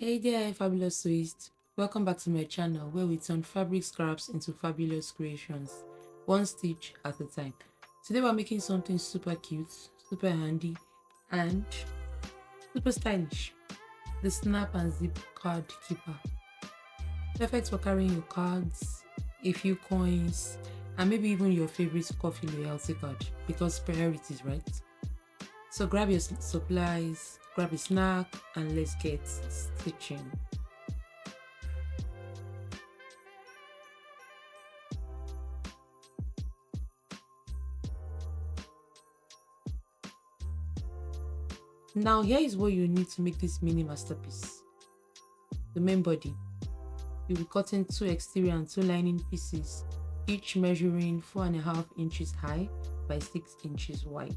Hey there, fabulous twist. Welcome back to my channel where we turn fabric scraps into fabulous creations, one stitch at a time. Today we're making something super cute, super handy, and super stylish. The snap and zip card keeper. Perfect for carrying your cards, a few coins, and maybe even your favorite coffee loyalty card because priorities, right? So grab your supplies, grab a snack, and let's get stitching. Now here is what you need to make this mini masterpiece. The main body. You'll be cutting two exterior and two lining pieces, each measuring 4.5 inches high by 6 inches wide.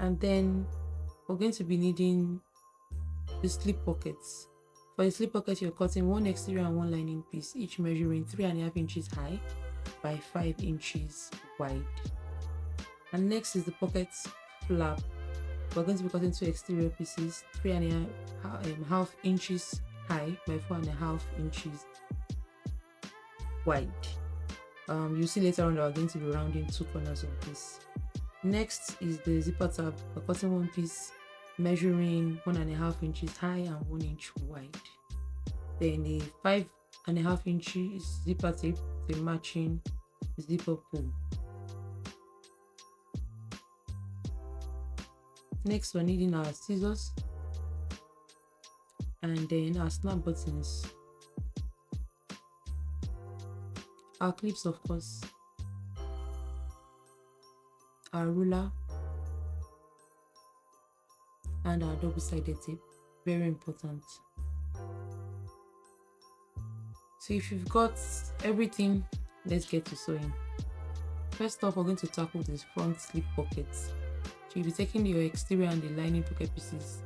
And then we're going to be needing the slip pockets. For the slip pocket, you're cutting one exterior and one lining piece, each measuring 3.5 inches high by 5 inches wide. And next is the pocket flap. We're going to be cutting two exterior pieces, 3.5 inches high by 4.5 inches wide. You'll see later on that we're going to be rounding two corners of this. Next is the zipper tab. We're cutting one piece measuring 1.5 inches high and 1 inch wide. Then a 5.5 inches zipper tape, the matching zipper pull. Next, we're needing our scissors and then our snap buttons, our clips, of course, our ruler, and our double-sided tape. Very important. So if you've got everything, let's get to sewing. First off, we're going to tackle this front slip pockets. So you'll be taking your exterior and the lining pocket pieces,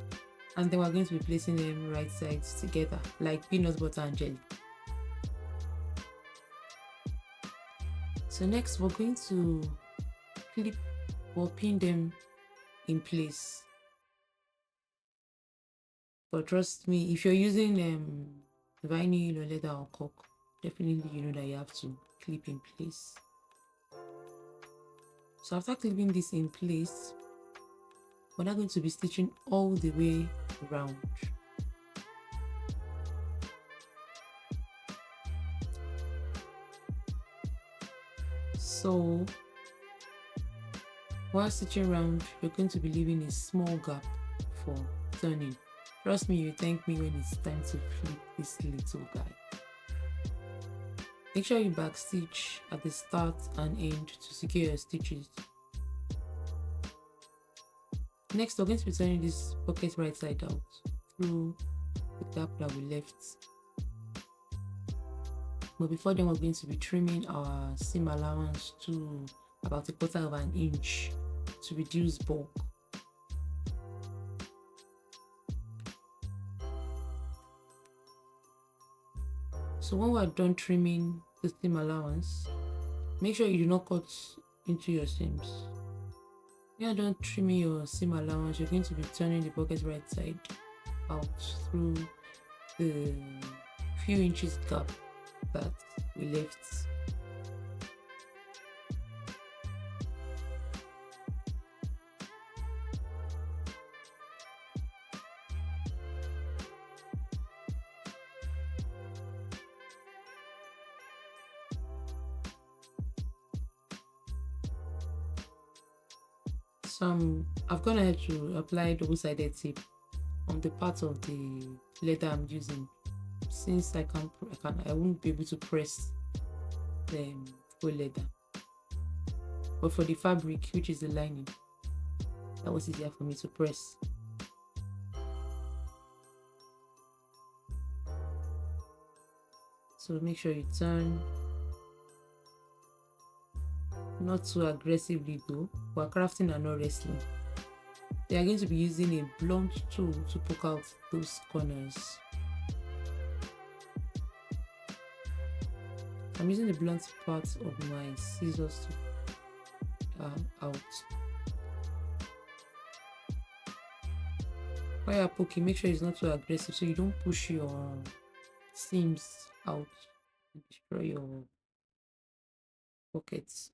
and then we're going to be placing them right sides together like peanut butter and jelly. So next, we're going to clip or pin them in place. But trust me, if you're using vinyl or leather or cork, definitely you know that you have to clip in place. So after clipping this in place, we're now going to be stitching all the way around. So while stitching around, you're going to be leaving a small gap for turning. Trust me, you thank me when it's time to flip this little guy. Make sure you backstitch at the start and end to secure your stitches. Next, we're going to be turning this pocket right side out through the gap that we left. But before then, we're going to be trimming our seam allowance to about 1/4 inch to reduce bulk. So when we're done trimming the seam allowance, make sure you do not cut into your seams. When you're done trimming your seam allowance, you're going to be turning the pocket right side out through the few inches gap that we left. So I've gone ahead to apply double-sided tape on the part of the leather I'm using, since I won't be able to press the whole leather. But for the fabric, which is the lining, that was easier for me to press. So make sure you turn, not too aggressively though. We're crafting and not wrestling. They are going to be using a blunt tool to poke out those corners. I'm using the blunt part of my scissors to out. While you're poking, make sure it's not too aggressive so you don't push your seams out and destroy your pockets.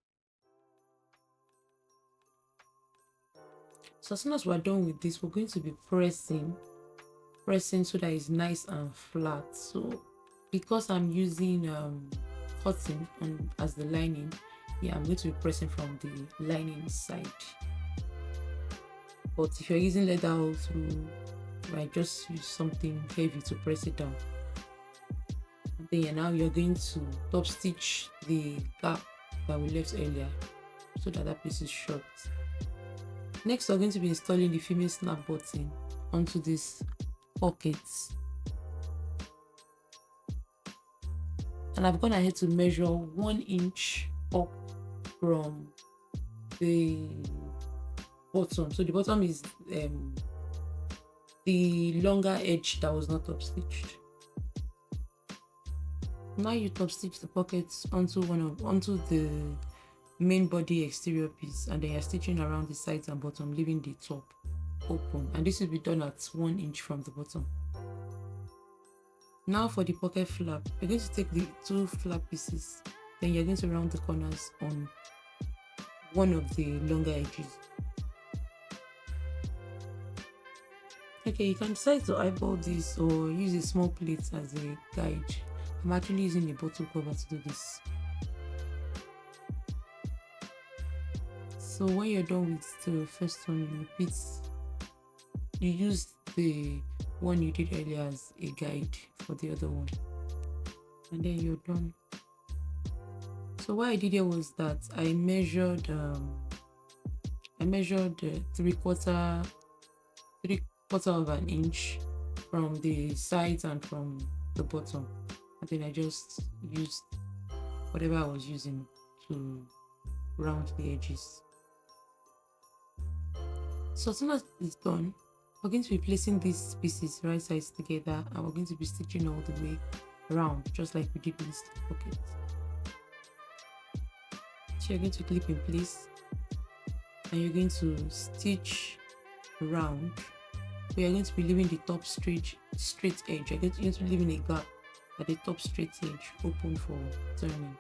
So as soon as we're done with this, we're going to be pressing so that it's nice and flat. So because I'm using cotton as the lining, yeah, I'm going to be pressing from the lining side. But if you're using leather all through, right, just use something heavy to press it down. And then now you're going to top stitch the gap that we left earlier so that that piece is short. Next, we're going to be installing the female snap button onto this pockets, and I've gone ahead to measure 1 inch up from the bottom. So the bottom is the longer edge that was not top stitched. Now you top stitch the pockets onto the main body exterior piece, and then you're stitching around the sides and bottom, leaving the top open, and this will be done at 1 inch from the bottom. Now for the pocket flap, you're going to take the 2 flap pieces, then you're going to round the corners on one of the longer edges. Okay, you can decide to eyeball this or use a small plate as a guide. I'm actually using a bottle cover to do this. So when you're done with the first one, you repeat. You use the one you did earlier as a guide for the other one, and then you're done. So what I did here was that I measured 3/4 of an inch from the sides and from the bottom, and then I just used whatever I was using to round the edges. So as soon as it's done, we're going to be placing these pieces right sides together, and we're going to be stitching all the way around, just like we did with this pocket. So you're going to clip in place, and you're going to stitch around. So you're going to be leaving the top straight edge. You're going to be leaving a gap at the top straight edge open for turning.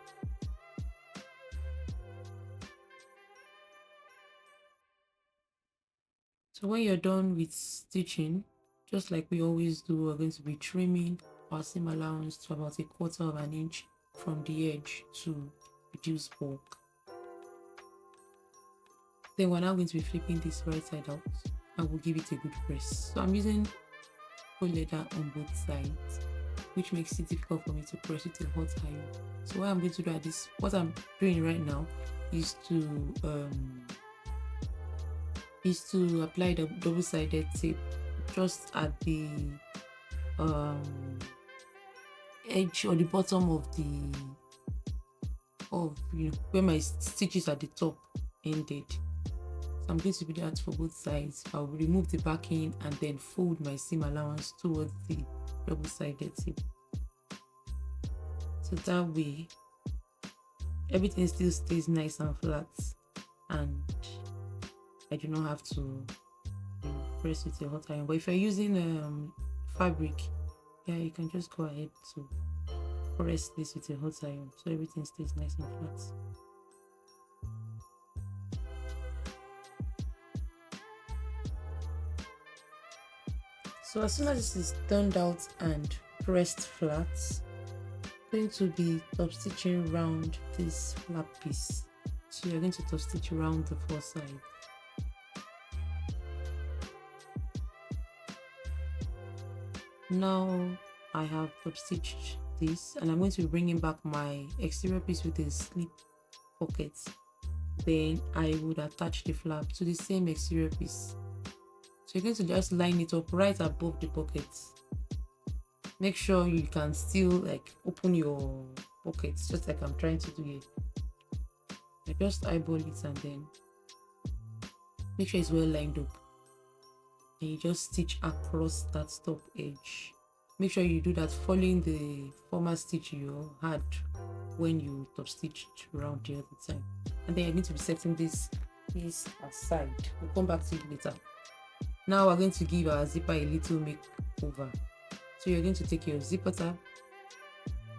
So when you're done with stitching, just like we always do, we're going to be trimming our seam allowance to about 1/4 of an inch from the edge to reduce bulk. Then we're now going to be flipping this right side out, and we'll give it a good press. So I'm using faux leather on both sides, which makes it difficult for me to press with a hot iron. So what I'm going to do what I'm doing right now is to apply the double-sided tape just at the edge or the bottom of where my stitches at the top ended. So I'm going to do that for both sides. I'll remove the backing and then fold my seam allowance towards the double-sided tape, so that way everything still stays nice and flat, and I do not have to press with a hot iron. But if you're using fabric, yeah, you can just go ahead to press this with a hot iron so everything stays nice and flat. So as soon as this is turned out and pressed flat, I'm going to be top stitching around this flap piece. So you're going to top stitch around the 4 sides. Now I have top stitched this, and I'm going to be bringing back my exterior piece with a slip pocket. Then I would attach the flap to the same exterior piece. So you're going to just line it up right above the pockets. Make sure you can still open your pockets, just like I'm trying to do here. I just eyeball it and then make sure it's well lined up. And you just stitch across that top edge. Make sure you do that following the former stitch you had when you top stitched around the other time. And then you're going to be setting this piece aside. We'll come back to it later. Now we're going to give our zipper a little makeover. So you're going to take your zipper tab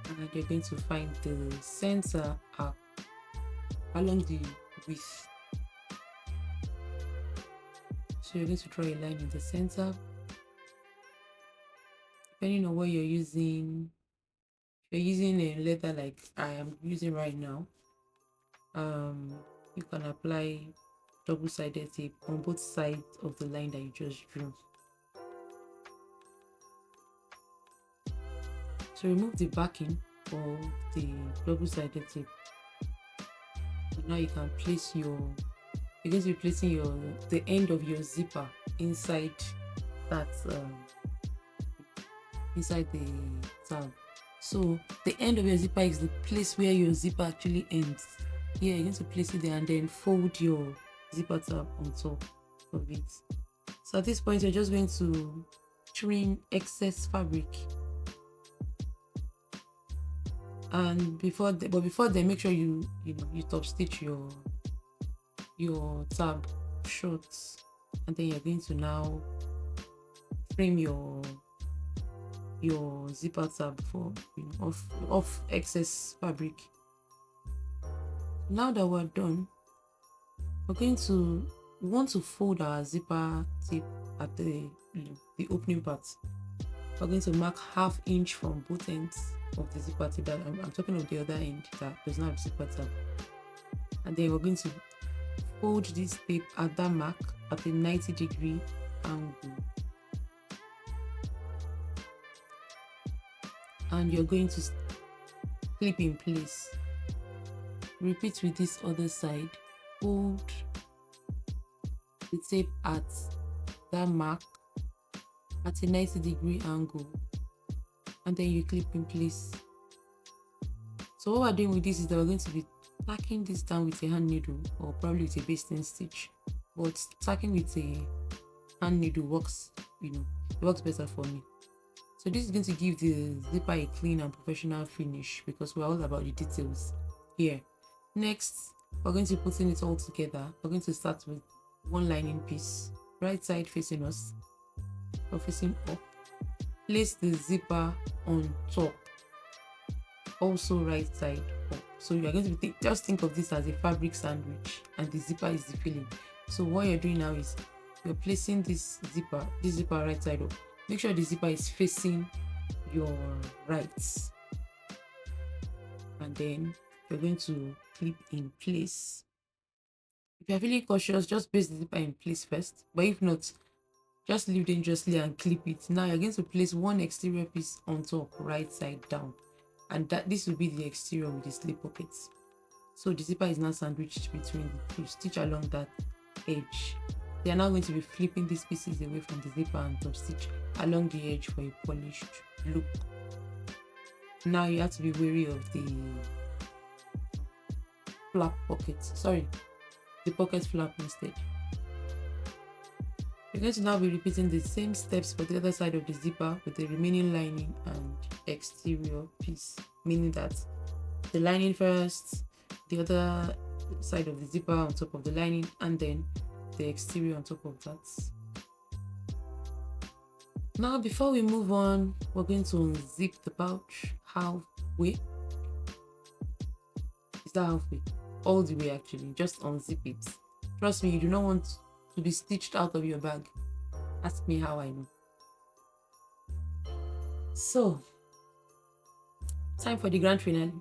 and you're going to find the center arc along the width. So you're going to draw a line in the center. Depending on what you're using, if you're using a leather like I am using right now, you can apply double-sided tape on both sides of the line that you just drew. So remove the backing of the double-sided tape. And now you can place you're going to be placing the end of your zipper inside that inside the tab. So the end of your zipper is the place where your zipper actually ends. Here you're going to place it there and then fold your zipper tab on top of it. So at this point you're just going to trim excess fabric, and before then make sure you top stitch your tab short, and then you're going to now trim your zipper tab for off excess fabric. Now that we're done, we want to fold our zipper tip at the opening part. We're going to mark 1/2 inch from both ends of the zipper tip. That I'm talking of the other end that does not have zipper tab, and then we're going to fold this tape at that mark at a 90-degree angle, and you're going to clip in place. Repeat with this other side. Fold the tape at that mark at a 90-degree angle, and then you clip in place. So what we're doing with this is that we're going to be tacking this down with a hand needle or probably with a basting stitch, but tacking with a hand needle works, it works better for me. So this is going to give the zipper a clean and professional finish because we're all about the details here. Next, we're going to be putting it all together. We're going to start with one lining piece, right side facing us or facing up. Place the zipper on top, also right side up. So you're going to be just think of this as a fabric sandwich, and the zipper is the filling. So what you're doing now is you're placing this zipper right side up. Make sure the zipper is facing your right, and then you're going to clip in place. If you're feeling cautious, just place the zipper in place first, but if not, just leave dangerously and clip it. Now you're going to place one exterior piece on top, right side down, and this will be the exterior with the slip pockets. So the zipper is now sandwiched between the two. Stitch along that edge. They are now going to be flipping these pieces away from the zipper and top stitch along the edge for a polished look. Now you have to be wary of the flap pockets. Sorry, the pocket flap instead. You're going to now be repeating the same steps for the other side of the zipper with the remaining lining and exterior piece, meaning that the lining first, the other side of the zipper on top of the lining, and then the exterior on top of that. Now before we move on, we're going to unzip the pouch halfway. Is that halfway? All the way actually, just unzip it. Trust me, you do not want to be stitched out of your bag. Ask me how I know. So, time for the grand finale.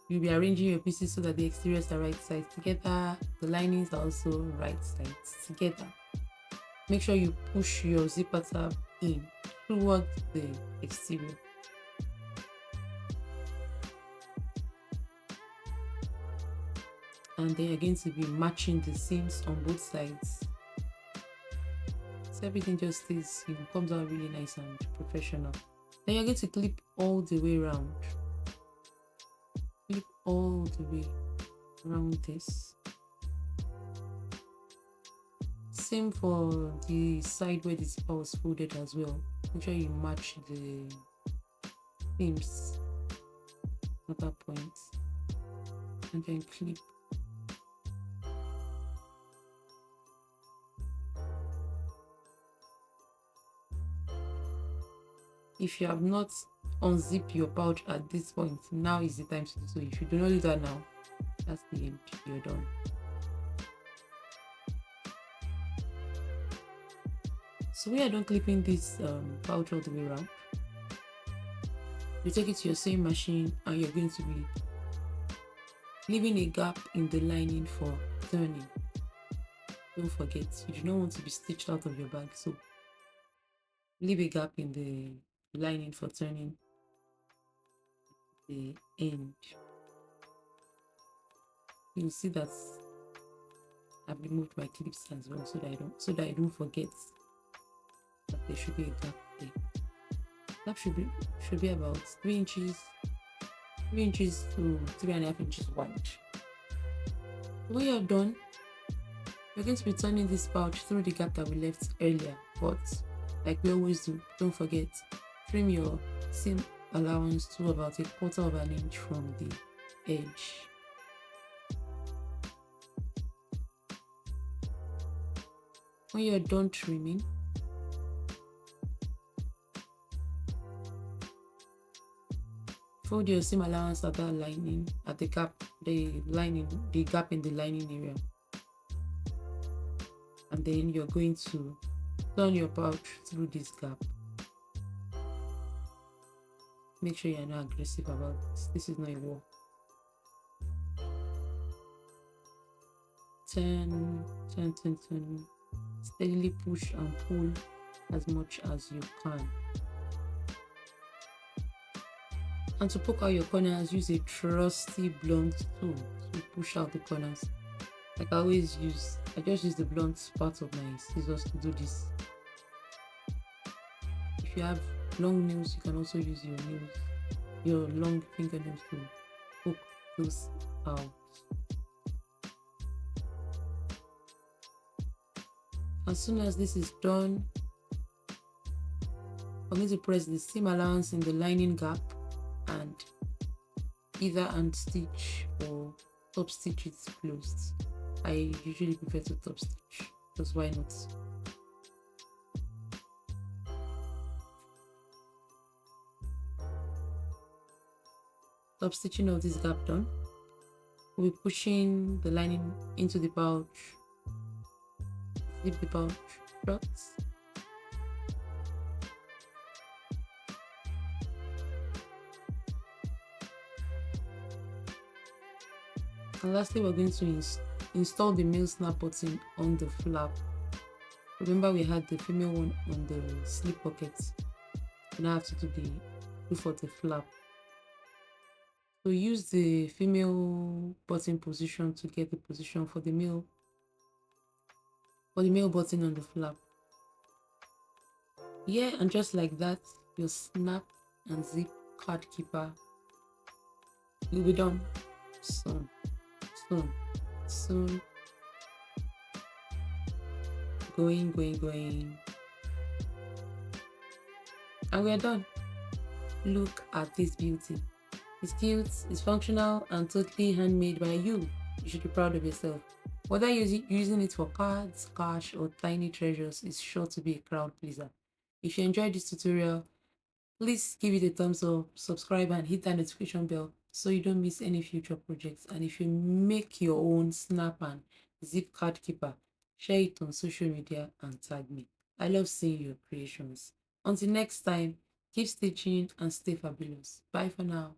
You'll be arranging your pieces so that the exteriors are right sides together, the linings are also right sides together. Make sure you push your zipper tab in towards the exterior. And then you're going to be matching the seams on both sides. So everything just stays, comes out really nice and professional. Then you're going to clip all the way around. Clip all the way around this. Same for the side where the zipper was folded as well. Make sure you match the seams at that point. And then clip. If you have not unzip your pouch at this point, now is the time to do so. If you do not do that now, that's the end. You're done. So we are done clipping this pouch all the way around. You take it to your sewing machine and you're going to be leaving a gap in the lining for turning. Don't forget, you do not want to be stitched out of your bag, so leave a gap in the lining for turning the end. You'll see that I've removed my clips as well, so that I don't forget that there should be a gap there. That should be about 3 inches to 3.5 inches wide. When you're done, you're going to be turning this pouch through the gap that we left earlier, but like we always do, don't forget, trim your seam allowance to about 1/4 of an inch from the edge. When you're done trimming, fold your seam allowance at that lining, at the gap, the gap in the lining area. And then you're going to turn your pouch through this gap. Make sure you're not aggressive about this. This is not a war. Turn. Steadily push and pull as much as you can. And to poke out your corners, use a trusty blunt tool to push out the corners. Like I just use the blunt part of my scissors to do this. If you have long nails, you can also use your long fingernails to poke those out. As soon as this is done, I'm going to press the seam allowance in the lining gap and either stitch or top stitch it closed. I usually prefer to top stitch, because why not? Top stitching of this gap done, we'll be pushing the lining into the pouch, zip the pouch shut, and lastly we're going to install the male snap button on the flap. Remember we had the female one on the slip pocket. You now have to do for the flap. So use the female button position to get the position for the male button on the flap. Yeah, and just like that, your snap and zip card keeper will be done soon. Going, and we're done. Look at this beauty. It's cute, it's functional, and totally handmade by you. You should be proud of yourself. Whether you're using it for cards, cash, or tiny treasures, is sure to be a crowd pleaser. If you enjoyed this tutorial, please give it a thumbs up, subscribe, and hit that notification bell so you don't miss any future projects. And if you make your own snap and zip card keeper, share it on social media and tag me. I love seeing your creations. Until next time, keep stitching and stay fabulous. Bye for now.